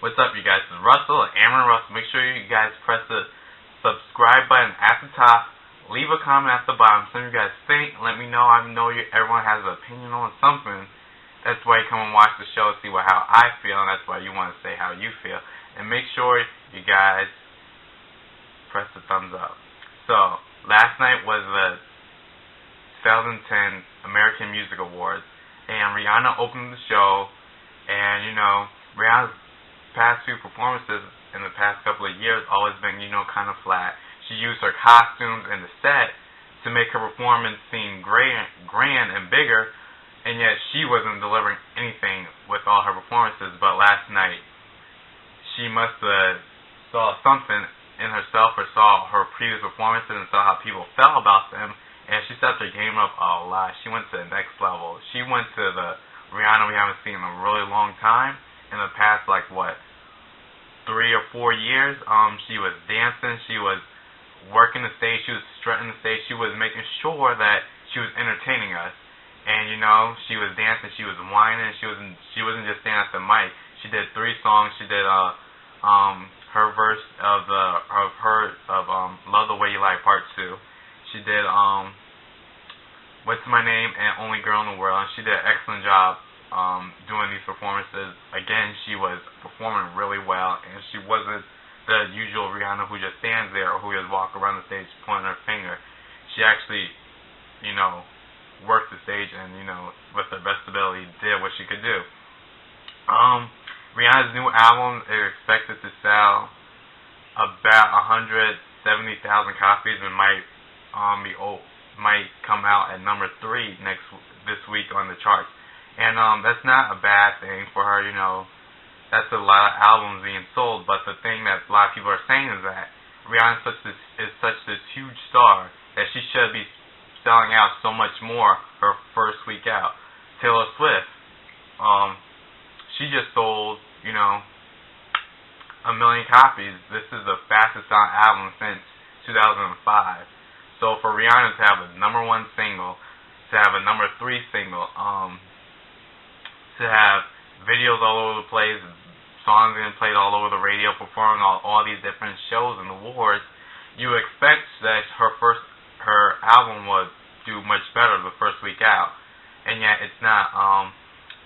What's up, you guys? It's Russell at AmbeRussell. Make sure you guys press the subscribe button at the top. Leave a comment at the bottom. Some of you guys think. Let me know. I know everyone has an opinion on something. That's why you come and watch the show, see how I feel, and that's why you want to say how you feel. And make sure you guys press the thumbs up. So, last night was the 2010 American Music Awards, and Rihanna opened the show, and, Rihanna's past few performances in the past couple of years always been, kind of flat. She used her costumes and the set to make her performance seem grand and bigger, and yet she wasn't delivering anything with all her performances. But last night, she must have saw something in herself or saw her previous performances and saw how people felt about them, and she stepped her game up a lot. She went to the next level. She went to the Rihanna we haven't seen in a really long time. In the past, 3 or 4 years, she was dancing, she was working the stage, she was strutting the stage, she was making sure that she was entertaining us. And she was dancing, she was whining, she wasn't just standing at the mic. She did 3 songs. She did her verse of Love the Way You Lie Part 2. She did What's My Name and Only Girl in the World, and she did an excellent job doing these performances. Again, she was performing really well, and she wasn't the usual Rihanna who just stands there or who just walks around the stage pointing her finger. She actually, worked the stage and, with her best ability, did what she could do. Rihanna's new album is expected to sell about 170,000 copies and might come out at number 3 this week on the charts. And that's not a bad thing for her, that's a lot of albums being sold. But the thing that a lot of people are saying is that Rihanna is such this huge star that she should be selling out so much more her first week out. Taylor Swift, she just sold, 1 million copies. This is the fastest selling album since 2005. So for Rihanna to have a number 1 single, to have a number 3 single, to have videos all over the place, songs being played all over the radio, performing all these different shows and awards, you expect that her album would do much better the first week out, and yet it's not.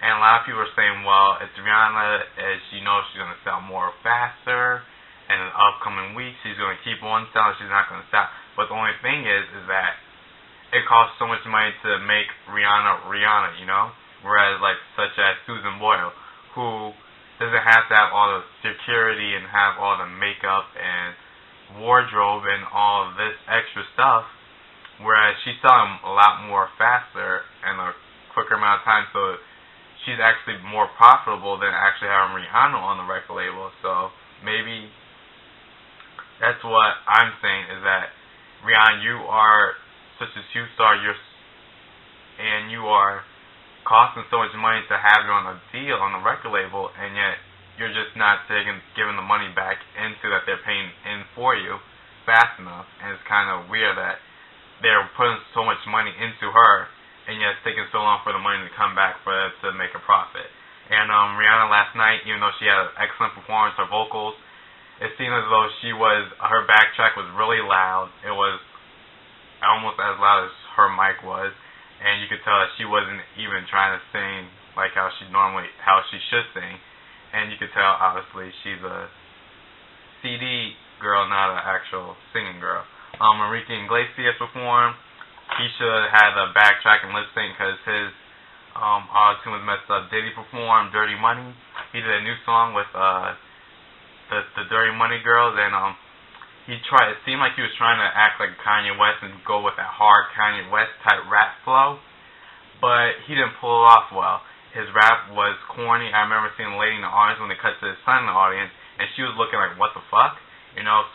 And a lot of people are saying, well, it's Rihanna, as she's going to sell more faster, and in the upcoming weeks she's going to keep on selling, she's not going to stop. But the only thing is that it costs so much money to make Rihanna, whereas such as Susan Boyle, who doesn't have to have all the security and have all the makeup and wardrobe and all of this extra stuff, whereas she's selling a lot more faster in a quicker amount of time, so she's actually more profitable than actually having Rihanna on the record label. So maybe that's what I'm saying, is that Rihanna, you are such a huge star, and you are costing so much money to have you on a deal on the record label, and yet you're just not giving the money back into that they're paying in for you fast enough. And it's kind of weird that they're putting so much money into her, and yet it's taking so long for the money to come back for them to make a profit. And Rihanna last night, even though she had an excellent performance, her vocals, it seemed as though her backtrack was really loud. It was almost as loud as her mic was, and you could tell that she wasn't even trying to sing like how she should sing. And you could tell, obviously, she's a CD girl, not an actual singing girl. Enrique Iglesias performed. He should have had the backtrack and lip sync because his auto-tune was messed up. Diddy performed Dirty Money. He did a new song with the Dirty Money girls, and it seemed like he was trying to act like Kanye West and go with that hard Kanye West type rap flow, but he didn't pull it off well. His rap was corny. I remember seeing a lady in the audience when they cut to his son in the audience, and she was looking like, what the fuck?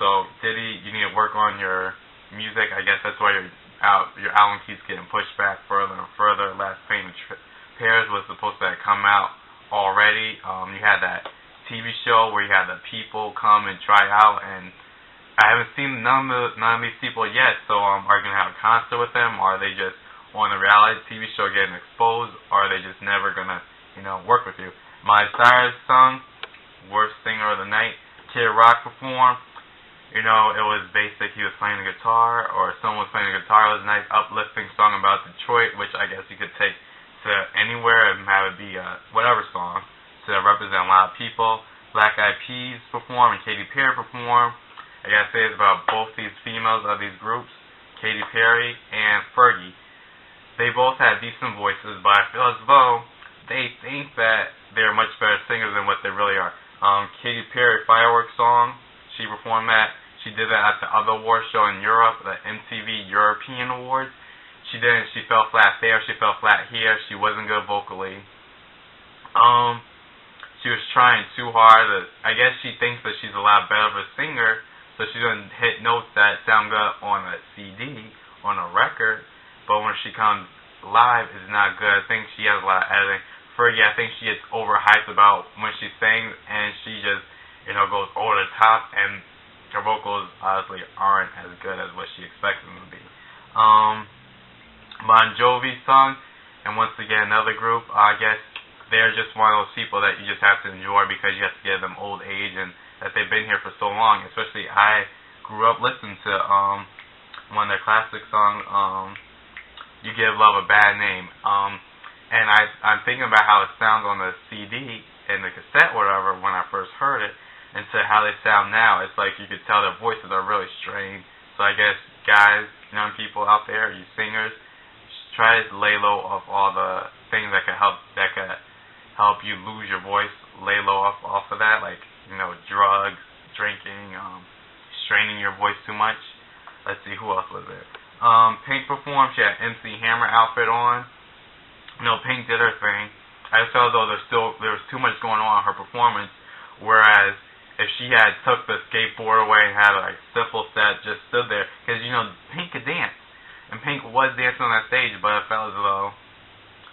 So Diddy, you need to work on your music. I guess that's why your album keeps getting pushed back further and further. Last Payment Pairs was supposed to come out already. You had that TV show where you had the people come and try out, and I haven't seen none of these people yet. So are you going to have a concert with them? Or are they just on the reality TV show getting exposed? Or are they just never going to, work with you? Miley Cyrus sung worst singer of the night. Kid Rock performed. You know, it was basic. He was playing the guitar, or someone was playing the guitar. It was a nice uplifting song about Detroit, which I guess you could take to anywhere and have it be whatever song to represent a lot of people. Black Eyed Peas performed and Katy Perry performed. I gotta say it's about both these females of these groups, Katy Perry and Fergie. They both had decent voices, but I feel as though they think that they're much better singers than what they really are. Katy Perry Fireworks song, she performed that. She did that at the other award show in Europe, the MTV European Awards. She didn't. She fell flat there. She fell flat here. She wasn't good vocally. She was trying too hard. I guess she thinks that she's a lot better of a singer, so she doesn't hit notes that sound good on a CD, on a record. But when she comes live, it's not good. I think she has a lot of editing. Fergie, I think she gets overhyped about when she sings, and she just, goes over the top, and her vocals honestly aren't as good as what she expects them to be. Bon Jovi sung, and once again another group. I guess they're just one of those people that you just have to enjoy because you have to give them old age and that they've been here for so long. Especially I grew up listening to one of their classic songs, "You Give Love a Bad Name," and I'm thinking about how it sounds on the CD and the cassette, whatever, when I first heard it. And to how they sound now, it's like you could tell their voices are really strained. So I guess guys, young people out there, you singers, try to lay low of all the things that could help you lose your voice. Lay low off of that, like drugs, drinking, straining your voice too much. Let's see, who else was there? Pink performed. She had MC Hammer outfit on. Pink did her thing. I just felt as though there was too much going on in her performance, whereas if she had took the skateboard away and had a simple set, just stood there, because Pink could dance, and Pink was dancing on that stage, but it felt as though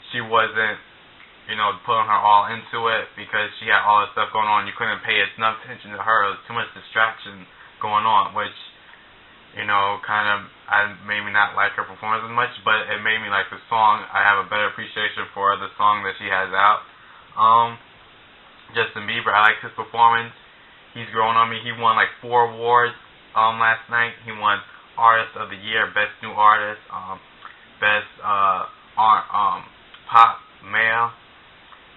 she wasn't, putting her all into it because she had all this stuff going on. You couldn't pay enough attention to her. There was too much distraction going on, which I made me not like her performance as much, but it made me like the song. I have a better appreciation for the song that she has out. Justin Bieber, I like his performance. He's growing on me. He won 4 awards last night. He won Artist of the Year, Best New Artist, Best Pop Male,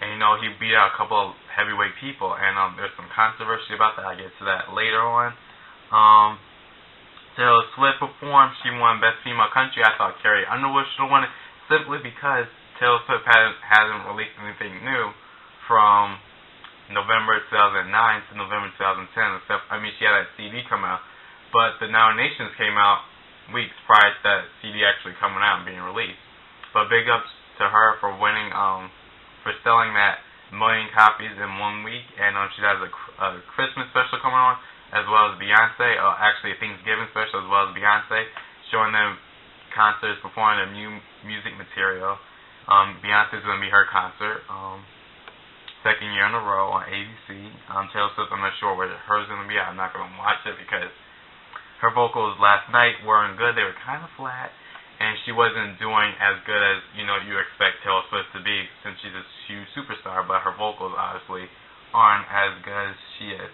and he beat out a couple of heavyweight people. And there's some controversy about that. I'll get to that later on. Taylor Swift performed. She won Best Female Country. I thought Carrie Underwood should have won it simply because Taylor Swift hasn't released anything new from November 2009 to November 2010. She had that CD come out, but the nominations came out weeks prior to that CD actually coming out and being released. But big ups to her for winning, for selling that 1 million copies in 1 week, and she has a Christmas special coming on, as well as Beyonce, actually a Thanksgiving special, as well as Beyonce, showing them concerts, performing their new music material. Beyonce's going to be her concert. Second year in a row on ABC. Taylor Swift, I'm not sure where hers is going to be. I'm not going to watch it because her vocals last night weren't good. They were kind of flat, and she wasn't doing as good as you expect Taylor Swift to be since she's a huge superstar. But her vocals obviously aren't as good as she is.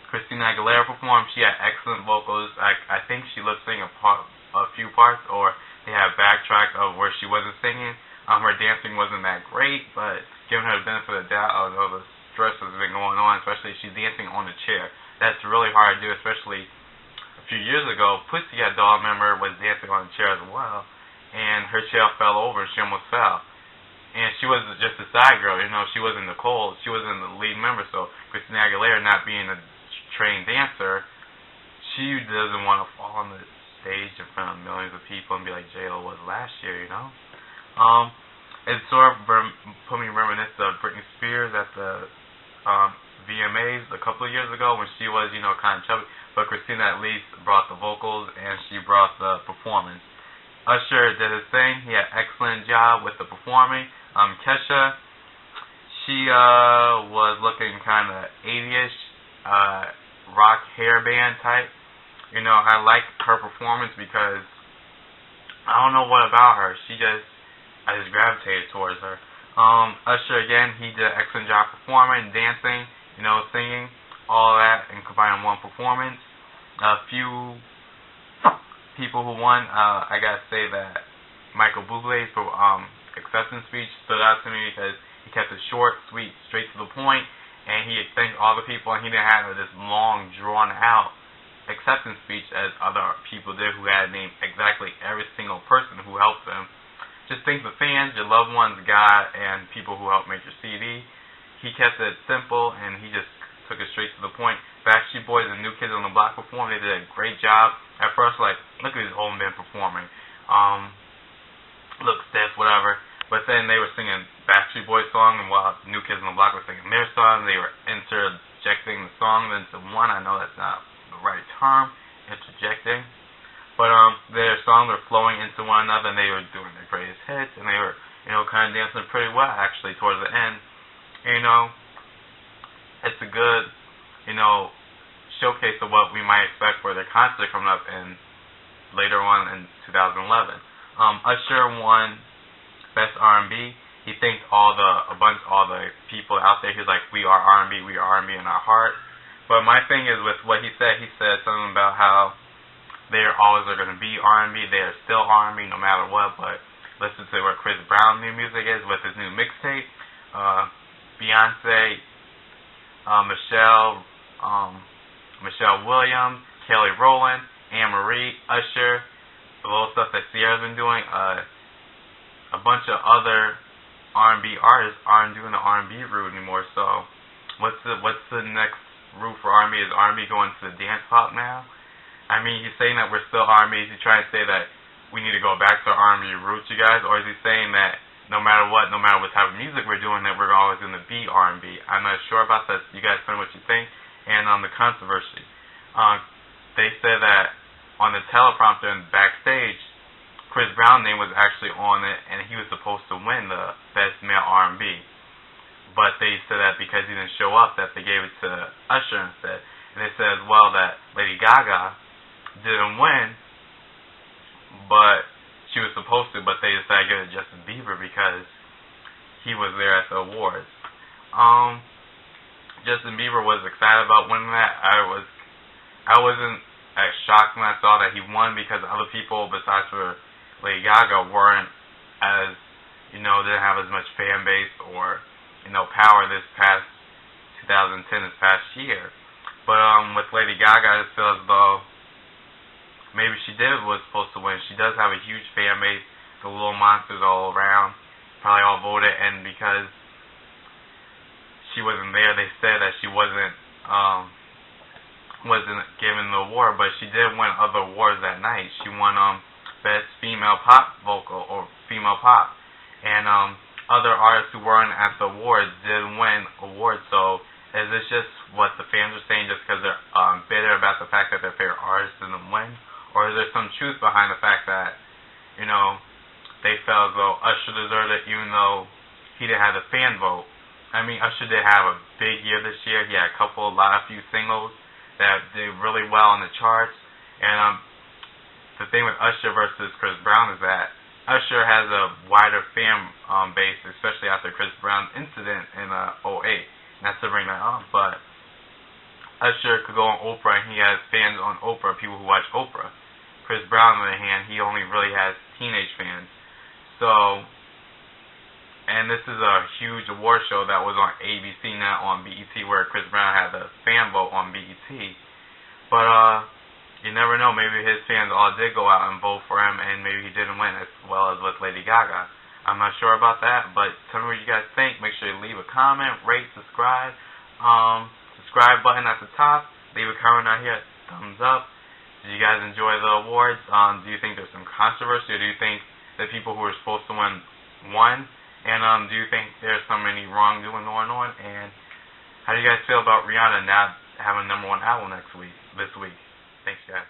Christina Aguilera performed. She had excellent vocals. I think she lip synced a few parts, or they had backtracks of where she wasn't singing. Her dancing wasn't that great, but giving her the benefit of the doubt, although the stress has been going on, especially if she's dancing on a chair. That's really hard to do, especially a few years ago. Pussycat Doll member was dancing on a chair as well, and her chair fell over and she almost fell. And she was just a side girl, she wasn't Nicole, she wasn't the lead member, so Christina Aguilera, not being a trained dancer, she doesn't want to fall on the stage in front of millions of people and be like J-Lo was last year, It sort of put me reminiscent of Britney Spears at the VMAs a couple of years ago when she was, kind of chubby. But Christina at least brought the vocals and she brought the performance. Usher did his thing. He had an excellent job with the performing. Kesha, she was looking kind of 80ish, rock hairband type. I like her performance because I don't know what about her. I just gravitated towards her. Usher, again, he did an excellent job performing, dancing, singing, all that, and combined in one performance. A few people who won, I gotta say that Michael Bublé's acceptance speech stood out to me because he kept it short, sweet, straight to the point, and he thanked all the people, and he didn't have this long, drawn-out acceptance speech as other people did who had named exactly every single person who helped them. Just thank the fans, your loved ones, God, and people who helped make your CD. He kept it simple, and he just took it straight to the point. Backstreet Boys and New Kids on the Block performed. They did a great job. At first, look at these old men performing. Look stiff, whatever. But then they were singing Backstreet Boys song, and while New Kids on the Block were singing their song, they were interjecting the song into one. I know that's not the right term, interjecting. But their songs were flowing into one another, and they were doing their greatest hits, and they were, kind of dancing pretty well, actually, towards the end. And, it's a good, showcase of what we might expect for their concert coming up later on in 2011. Usher won Best R&B. He thanked all the people out there. He was like, we are R&B in our heart. But my thing is with what he said something about how they always are going to be R&B. They are still R&B no matter what. But listen to what Chris Brown's new music is with his new mixtape. Beyonce, Michelle Williams, Kelly Rowland, Anne-Marie, Usher, the little stuff that Sierra's been doing. A bunch of other R&B artists aren't doing the R&B route anymore. So what's the next route for R&B? Is R&B going to the dance pop now? I mean, he's saying that we're still R&B. Is he trying to say that we need to go back to R&B roots, you guys? Or is he saying that no matter what type of music we're doing, that we're always going to be R&B? I'm not sure about that. You guys tell me what you think. And on the controversy, they said that on the teleprompter and backstage, Chris Brown's name was actually on it, and he was supposed to win the Best Male R&B. But they said that because he didn't show up, that they gave it to Usher instead. And they said as well that Lady Gaga didn't win, but she was supposed to, but they decided to give it to Justin Bieber because he was there at the awards. Justin Bieber was excited about winning that. I wasn't as shocked when I saw that he won because other people besides for Lady Gaga weren't as, didn't have as much fan base or, power this past 2010, this past year. But with Lady Gaga, it feels as though maybe she was supposed to win. She does have a huge fan base. The little monsters all around probably all voted, and because she wasn't there, they said that she wasn't given the award, but she did win other awards that night. She won Best Female Pop Vocal or Female Pop, and other artists who weren't at the awards did win awards. So is this just what the fans are saying just because they're bitter about the fact that their favorite artist didn't win? Or is there some truth behind the fact that, they felt as though Usher deserved it even though he didn't have the fan vote? I mean, Usher did have a big year this year. He had a few singles that did really well on the charts. And the thing with Usher versus Chris Brown is that Usher has a wider fan base, especially after Chris Brown's incident in 2008. Not to bring that up, but Usher could go on Oprah, and he has fans on Oprah, people who watch Oprah. Chris Brown, on the other hand, he only really has teenage fans. So, and this is a huge award show that was on ABC, not on BET, where Chris Brown had the fan vote on BET. But you never know. Maybe his fans all did go out and vote for him, and maybe he didn't win as well as with Lady Gaga. I'm not sure about that, but tell me what you guys think. Make sure you leave a comment, rate, subscribe. Subscribe button at the top. Leave a comment out here. Thumbs up. Did you guys enjoy the awards? Do you think there's some controversy, or do you think the people who were supposed to win won? And do you think there's so many wrongdoing going on? And how do you guys feel about Rihanna not having a #1 album this week? Thanks, guys.